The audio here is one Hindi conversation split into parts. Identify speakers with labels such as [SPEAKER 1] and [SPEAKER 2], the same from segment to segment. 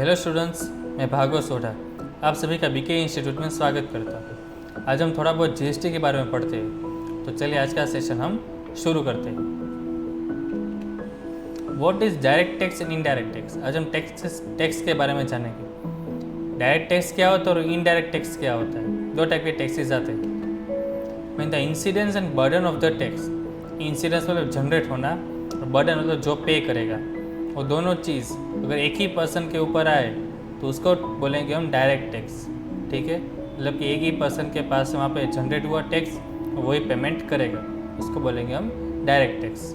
[SPEAKER 1] हेलो स्टूडेंट्स, मैं भागवत सोढ़ा आप सभी का बीके इंस्टीट्यूट में स्वागत करता हूँ। आज हम थोड़ा बहुत जीएसटी के बारे में पढ़ते हैं, तो चलिए आज का सेशन हम शुरू करते हैं। What is direct tax and indirect tax. आज हम टैक्स के बारे में जानेंगे। डायरेक्ट टैक्स क्या होता है और इनडायरेक्ट टैक्स क्या होता है। दो टाइप के टैक्सेस आते हैं। Mean the incidence and burden of the tax. Incidence मतलब जनरेट होना और बर्डन मतलब जो पे करेगा। वो दोनों चीज़ अगर एक ही पर्सन के ऊपर आए तो उसको बोलेंगे हम डायरेक्ट टैक्स। ठीक है, मतलब कि एक ही पर्सन के पास वहाँ पे जनरेट हुआ टैक्स वही पेमेंट करेगा, उसको बोलेंगे हम डायरेक्ट टैक्स।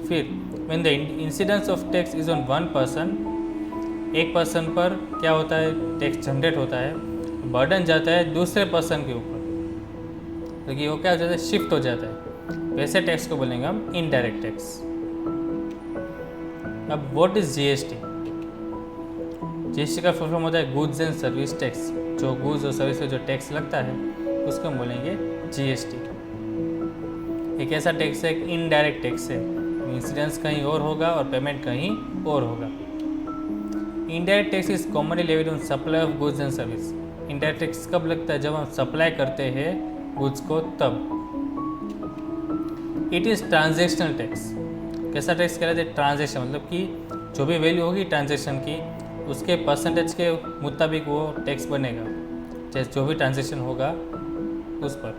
[SPEAKER 1] फिर when the incidence of tax is on one person, एक पर्सन पर क्या होता है, टैक्स जनरेट होता है, बर्डन जाता है दूसरे पर्सन के ऊपर, तो कि वो क्या हो जाता है, शिफ्ट हो जाता है। वैसे टैक्स को बोलेंगे हम इनडायरेक्ट टैक्स। अब व्हाट इज जीएसटी। जीएसटी का फुल फॉर्म होता है गुड्स एंड सर्विस टैक्स। जो गुड्स और सर्विस पे जो टैक्स लगता है उसको हम बोलेंगे जीएसटी। एक ऐसा टैक्स है, एक इनडायरेक्ट टैक्स है, इंसिडेंस कहीं और होगा और पेमेंट कहीं और होगा। Indirect tax is commonly levied on supply of goods and service. Indirect tax कब लगता है, जब हम सप्लाई करते हैं गुड्स को तब। It is transactional tax. कैसा टैक्स कहलाता है, ट्रांजेक्शन, मतलब कि जो भी वैल्यू होगी ट्रांजेक्शन की उसके परसेंटेज के मुताबिक वो टैक्स बनेगा, जैसे जो भी ट्रांजेक्शन होगा उस पर।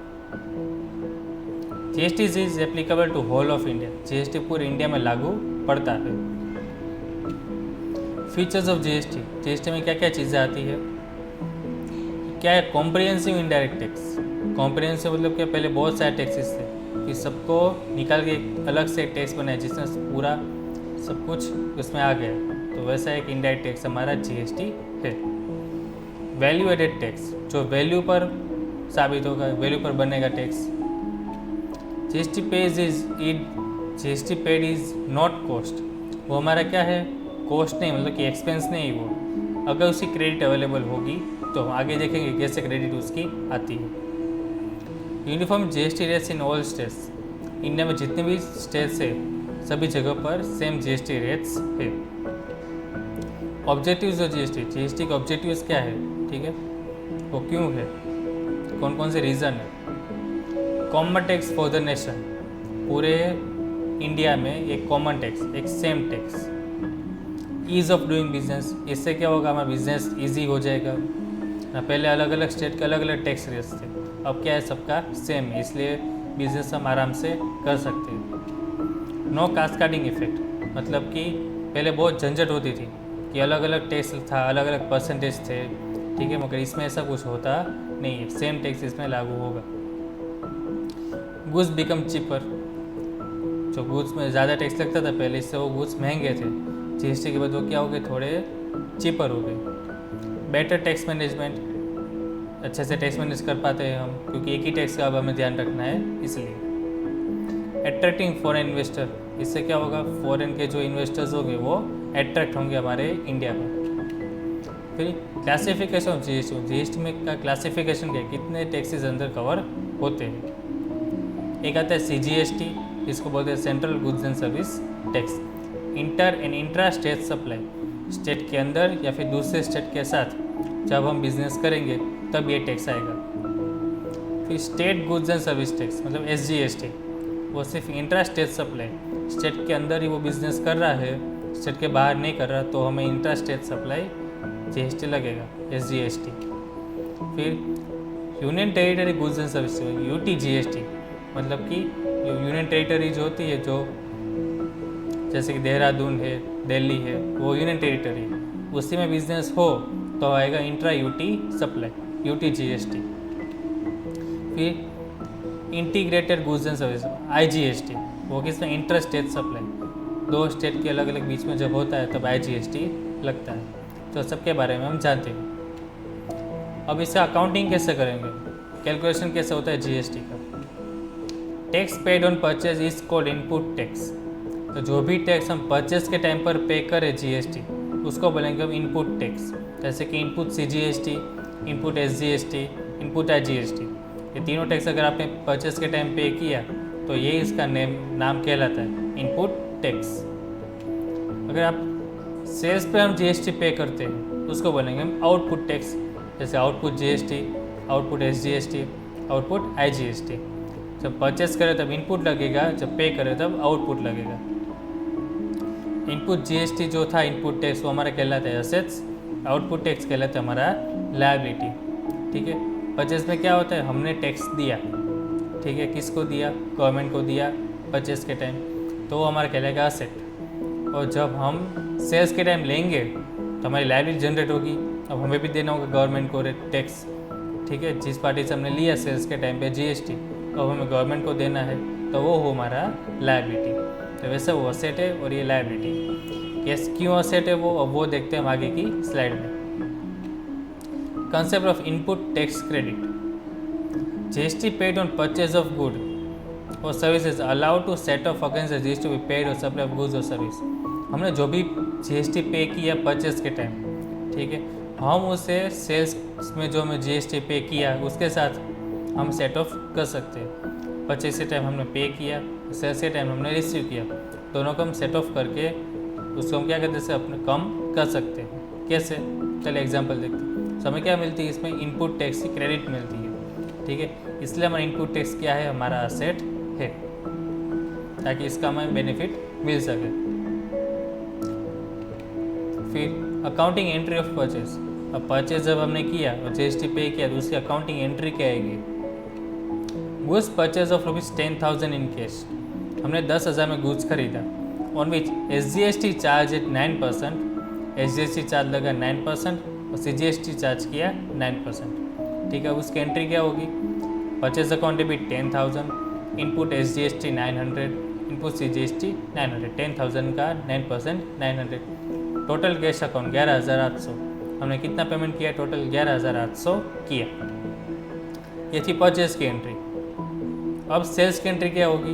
[SPEAKER 1] GST is applicable to whole of India. GST पूरे इंडिया में लागू पड़ता है। Features of GST. जीएसटी में क्या क्या चीज़ें आती है, क्या है, कॉम्प्रिहेंसिव इनडायरेक्ट टैक्स। कॉम्प्रिहेंसिव मतलब क्या, पहले बहुत सारे टैक्सेस थे कि सबको निकाल के एक अलग से टैक्स बनाया जिसमें पूरा सब कुछ उसमें आ गया, तो वैसा एक इनडायरेक्ट टैक्स हमारा जीएसटी है। वैल्यू एडेड टैक्स, जो वैल्यू पर साबित होगा, वैल्यू पर बनेगा tax. GST paid is not cost. वो हमारा क्या है, कॉस्ट नहीं, मतलब कि एक्सपेंस नहीं। वो अगर उसकी क्रेडिट अवेलेबल होगी तो आगे देखेंगे कैसे क्रेडिट उसकी आती है। Uniform GST rates in all states. India में जितने भी स्टेट्स है सभी जगह पर सेम जीएसटी रेट्स है। Objectives of GST. जीएसटी के ऑब्जेक्टिव्स क्या है, ठीक है, वो क्यों है, कौन कौन से रीज़न है। Common tax for the nation. पूरे इंडिया में एक कॉमन टैक्स, एक same tax. Ease of doing business. इससे क्या होगा, हमारा बिजनेस ईजी हो जाएगा ना। पहले अलग अलग स्टेट के अलग अलग टैक्स रेट्स थे, अब क्या है, सबका सेम है, इसलिए बिजनेस हम आराम से कर सकते हैं। नो कास्केडिंग इफेक्ट, मतलब कि पहले बहुत झंझट होती थी कि अलग अलग टैक्स था, अलग अलग परसेंटेज थे, ठीक है, मगर इसमें ऐसा कुछ होता नहीं है, सेम टैक्स इसमें लागू होगा। Goods become cheaper. जो गुड्स में ज़्यादा टैक्स लगता था पहले, इससे वो गुड्स महंगे थे, जीएसटी के बाद वो क्या हो गए, थोड़े चीपर हो गए। बेटर टैक्स मैनेजमेंट, अच्छे से टैक्स मैनेज कर पाते हैं हम, क्योंकि एक ही टैक्स का अब हमें ध्यान रखना है इसलिए। Attracting foreign investor. इससे क्या होगा, फॉरेन के जो इन्वेस्टर्स होंगे वो अट्रैक्ट होंगे हमारे इंडिया में। फिर क्लासिफिकेशन ऑफ जीएसटी। जीएसटी में का क्लासिफिकेशन क्या है, कितने टैक्सेस अंदर कवर होते हैं। एक आता है सीजीएसटी, इसको बोलते हैं central goods and service tax. Inter and intra state supply. State के अंदर या फिर दूसरे स्टेट के साथ जब हम बिजनेस करेंगे तब ये टैक्स आएगा। फिर state goods and service tax, मतलब एसजीएसटी, वो सिर्फ इंट्रा स्टेट सप्लाई, स्टेट के अंदर ही वो बिजनेस कर रहा है, स्टेट के बाहर नहीं कर रहा, तो हमें इंट्रा स्टेट सप्लाई जीएसटी लगेगा, एसजीएसटी। फिर union territory goods and service, UTGST, मतलब कि यूनियन टेरिटरी जो होती है, जो जैसे कि देहरादून है, दिल्ली है, वो यूनियन टेरिटरी, उसी में बिजनेस हो तो आएगा इंट्रा यूटी सप्लाई, यूटीजीएसटी। फिर integrated goods and service, IGST, वो किसमें, इंटर स्टेट सप्लाई, दो स्टेट के अलग अलग बीच में जब होता है तब आईजीएसटी लगता है। तो सबके बारे में हम जानते हैं। अब इसका अकाउंटिंग कैसे करेंगे, कैलकुलेशन कैसे होता है जीएसटी का। Tax paid on purchase is called input tax. तो जो भी टैक्स हम परचेज के टाइम पर पे करें जीएसटी, उसको बोलेंगे हम इनपुट टैक्स। जैसे कि input CGST, input SGST, input IGST, ये तीनों टैक्स अगर आपने परचेस के टाइम पे किया तो ये इसका नाम कहलाता है, इनपुट टैक्स। अगर आप सेल्स पे हम जीएसटी पे करते हैं उसको बोलेंगे हम आउटपुट टैक्स, जैसे output GST, output SGST, output IGST. जब परचेस करें तब इनपुट लगेगा, जब पे करें तब आउटपुट लगेगा। इनपुट जीएसटी जो था इनपुट टैक्स वो हमारा कहलाता है असेट्स, आउटपुट टैक्स कहलाता है हमारा लायबिलिटी। ठीक है, परचेस में क्या होता है, हमने टैक्स दिया, ठीक है, किसको दिया, गवर्नमेंट को दिया परचेस के टाइम, तो वो हमारा कहलाएगा असेट। और जब हम सेल्स के टाइम लेंगे तो हमारी लायबिलिटी जनरेट होगी, अब हमें भी देना होगा गवर्नमेंट को टैक्स। ठीक है, जिस पार्टी से हमने लिया सेल्स के टाइम पे जीएसटी, अब हमें गवर्नमेंट को देना है, तो वो हो हमारा लायबिलिटी। तो वैसे वो असेट है और ये लायबिलिटी। कैस क्यों असेट है वो, अब वो देखते हैं हम आगे की स्लाइड में। Concept of input tax credit. GST paid on purchase of good और services allowed to set off against the GST be paid और सप्लाई ऑफ गुड्स और सर्विस। हमने जो भी जीएसटी पे किया परचेज के टाइम, ठीक है, हम उसे सेल्स में जो हमें जीएसटी पे किया उसके साथ हम सेट ऑफ कर सकते हैं। परचेज के टाइम हमने पे किया, सेल्स के टाइम हमने रिसीव किया, दोनों को हम सेट ऑफ करके उसको हम क्या करते हैं, अपने कम कर सकते हैं। कैसे, चलिए एग्जांपल देखते हैं। तो हमें क्या मिलती है, इसमें इनपुट टैक्स की क्रेडिट मिलती है। ठीक है, इसलिए हमारा इनपुट टैक्स क्या है, हमारा असेट है, ताकि इसका हमें बेनिफिट मिल सके। फिर अकाउंटिंग एंट्री ऑफ परचेज। अब परचेज जब हमने किया और जीएसटी पे किया तो उसकी अकाउंटिंग एंट्री क्या आएगी। Goods purchase of ₹10,000 in cash, हमने 10,000 में गुड्स खरीदा, on which SGST charge at 9%, SGST charge लगा 9% और सीजीएसटी चार्ज किया 9%। ठीक है, उसकी एंट्री क्या होगी, purchase account debit 10,000, input SGST 900, input CGST 900, 10,000 का 9% 900, टोटल कैश अकाउंट 11,800। हमने कितना पेमेंट किया, टोटल 11,800 किया। ये थी परचेज की एंट्री। अब सेल्स की एंट्री क्या होगी,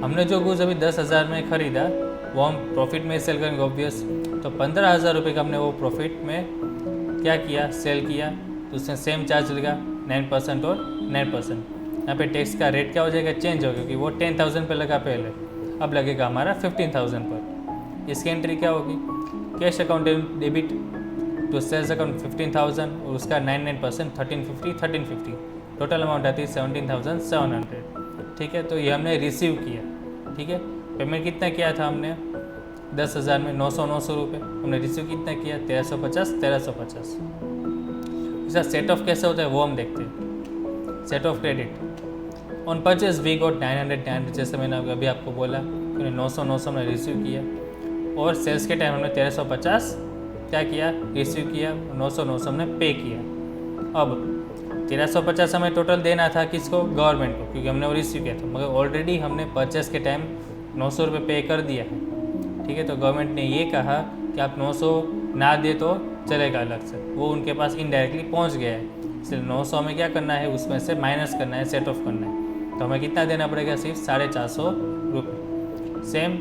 [SPEAKER 1] हमने जो गुड्स अभी 10,000 में खरीदा वो हम प्रॉफिट में सेल करेंगे ऑब्वियस, तो 15,000 रुपये का हमने वो प्रॉफिट में क्या किया, सेल किया, तो उसमें सेम चार्ज लगा 9% और 9%। यहाँ पे टैक्स का रेट क्या हो जाएगा, चेंज हो, क्योंकि वो 10,000 पे लगा पहले, अब लगेगा हमारा 15,000 पर। इसकी एंट्री क्या होगी, cash account debit to sales account 15,000 और उसका 9% 1350, टोटल अमाउंट आती है 17,700। ठीक है, तो ये हमने रिसीव किया। ठीक है, पेमेंट कितना किया था हमने, 10,000 में 900 रुपये, हमने रिसीव कितना किया, 1350। इसका सेट ऑफ कैसे होता है वो हम देखते हैं। Set off credit on purchase we got 900, जैसे मैंने अभी आपको बोला, हमने 900 में रिसीव किया, और सेल्स के टाइम हमने 1350 क्या किया, रिसीव किया, 900 हमने पे किया। अब 1350 हमें टोटल देना था किसको, गवर्नमेंट को, क्योंकि हमने वो रिसीव किया था, मगर ऑलरेडी हमने परचेस के टाइम 900 रुपये पे कर दिया है। ठीक है, तो गवर्नमेंट ने ये कहा कि आप 900 ना दे तो चलेगा अलग से, वो उनके पास इनडायरेक्टली पहुंच गया है, इसलिए 900 में क्या करना है, उसमें से माइनस करना है, सेट ऑफ करना है। तो हमें कितना देना पड़ेगा, सिर्फ 450 रुपये। सेम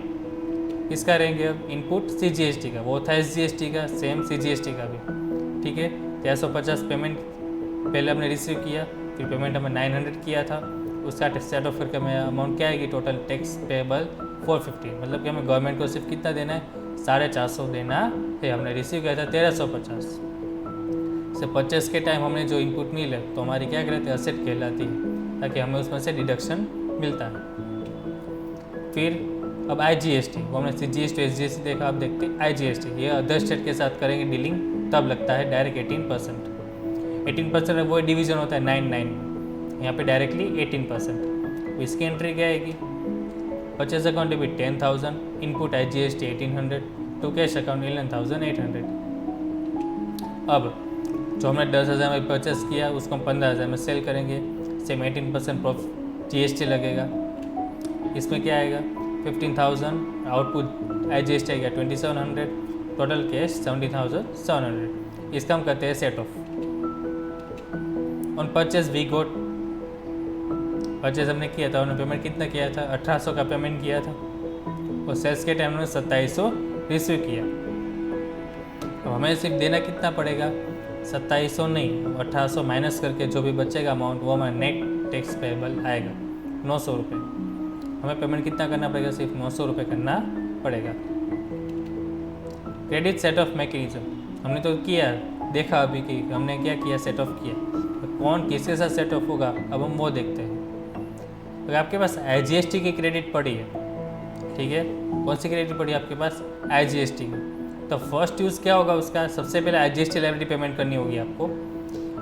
[SPEAKER 1] किसका रहेंगे, अब इनपुट सीजीएसटी का, वो था एसजीएसटी का, सेम सीजीएसटी का भी। ठीक है, 1350 पेमेंट पहले हमने रिसीव किया, फिर पेमेंट हमें 900 किया था, उसका सेट ऑफ करके हमें अमाउंट क्या आएगी, टोटल टैक्स पेबल 450, मतलब कि हमें गवर्नमेंट को सिर्फ कितना देना है, 450 देना है। हमने रिसीव किया था 1350 से। परचेस के टाइम हमने जो इनपुट मिले तो हमारी क्या कहलाती है, असेट कहलाती है, ताकि हमें उसमें से डिडक्शन मिलता है। फिर अब आईजीएसटी, वो हमने सीजीएसटी एसजीएसटी देखा, अब देखते हैं आईजीएसटी। ये अदर स्टेट के साथ करेंगे डीलिंग तब लगता है डायरेक्ट 18%। वो डिवीजन होता है 9 यहाँ पे डायरेक्टली 18%। इसकी एंट्री क्या आएगी, purchase account debit 10,000, input IGST 1800, to cash account 11,800। अब जो हमने 10,000 में परचेस किया उसको हम 15,000 में सेल करेंगे, सेम 18% प्रॉफिट जीएसटी लगेगा। इसमें क्या आएगा, 15,000, आउटपुट आईजीएसटी आएगा 2,700, टोटल कैश 17,700। इसका हम कहते हैं set off. On purchase we got, purchase हमने किया था, उन्होंने पेमेंट कितना किया था, 1800 का पेमेंट किया था, और सेल्स के टाइम उन्होंने 2700 रिसीव किया। तो हमें सिर्फ देना कितना पड़ेगा, 2700 नहीं, 1800 माइनस करके जो भी बचेगा अमाउंट वो हमारा नेट टैक्स पेबल आएगा 900 रुपये। हमें पेमेंट कितना करना पड़ेगा, सिर्फ 900 रुपये करना पड़ेगा। क्रेडिट सेट ऑफ मैकेनिज्म हमने तो किया, देखा अभी कि हमने क्या किया, सेट ऑफ किया। तो कौन किसके साथ सेट ऑफ होगा अब हम वो देखते हैं। अगर आपके पास IGST की क्रेडिट पड़ी है, ठीक है, कौन सी क्रेडिट पड़ी है आपके पास, IGST की, तो फर्स्ट यूज़ क्या होगा उसका, सबसे पहले IGST लायबिलिटी पेमेंट करनी होगी आपको।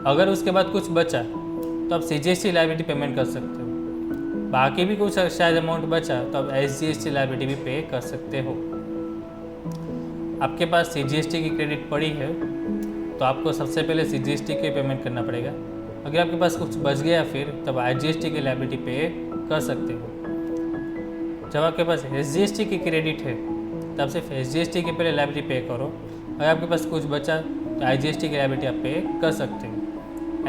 [SPEAKER 1] अगर उसके बाद कुछ बचा तो आप CGST लायबिलिटी पेमेंट कर सकते हो, बाकी भी कुछ शायद अमाउंट बचा तो आप SGST लायबिलिटी भी पे कर सकते हो। आपके पास CGST की क्रेडिट पड़ी है तो आपको सबसे पहले CGST की पेमेंट करना पड़ेगा। अगर आपके पास कुछ बच गया फिर तब IGST की लायबिलिटी पे कर सकते हो। जब आपके पास SGST की क्रेडिट है तब सिर्फ SGST की पहले लायबिलिटी पे करो। अगर आपके पास कुछ बचा तो IGST की लायबिलिटी आप पे कर सकते हो।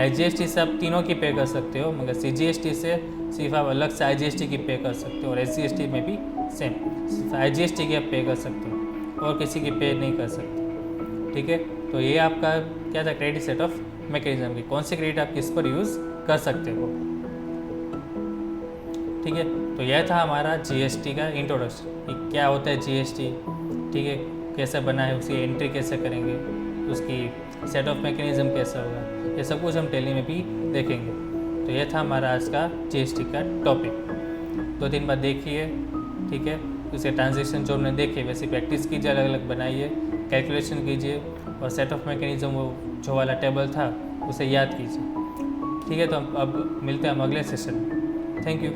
[SPEAKER 1] IGST से आप तीनों की पे कर सकते हो, मगर CGST से सिर्फ आप अलग से IGST की पे कर सकते हो, और SGST में भी सेम सिर्फ IGST की आप पे कर सकते हो और किसी की पे नहीं कर सकते, ठीक है। तो ये आपका क्या था, क्रेडिट सेट ऑफ मैकेनिज्म की कौन सी क्रेडिट आप किस पर यूज़ कर सकते हो, ठीक है। तो यह था हमारा GST का इंट्रोडक्शन कि क्या होता है GST, ठीक है, कैसे बना है, उसकी एंट्री कैसे करेंगे, उसकी सेट ऑफ मैकेनिज्म कैसा होगा, ये सब कुछ हम टैली में भी देखेंगे। तो यह था हमारा आज का GST का टॉपिक। 2-3 बार देखिए, ठीक है, उसके ट्रांजेक्शन जो हमने देखे वैसे प्रैक्टिस कीजिए, अलग अलग बनाइए, कैलकुलेशन कीजिए, और सेट ऑफ मैकेनिज्म वो जो वाला टेबल था उसे याद कीजिए, ठीक है। तो अब मिलते हैं हम अगले सेशन में। Thank you.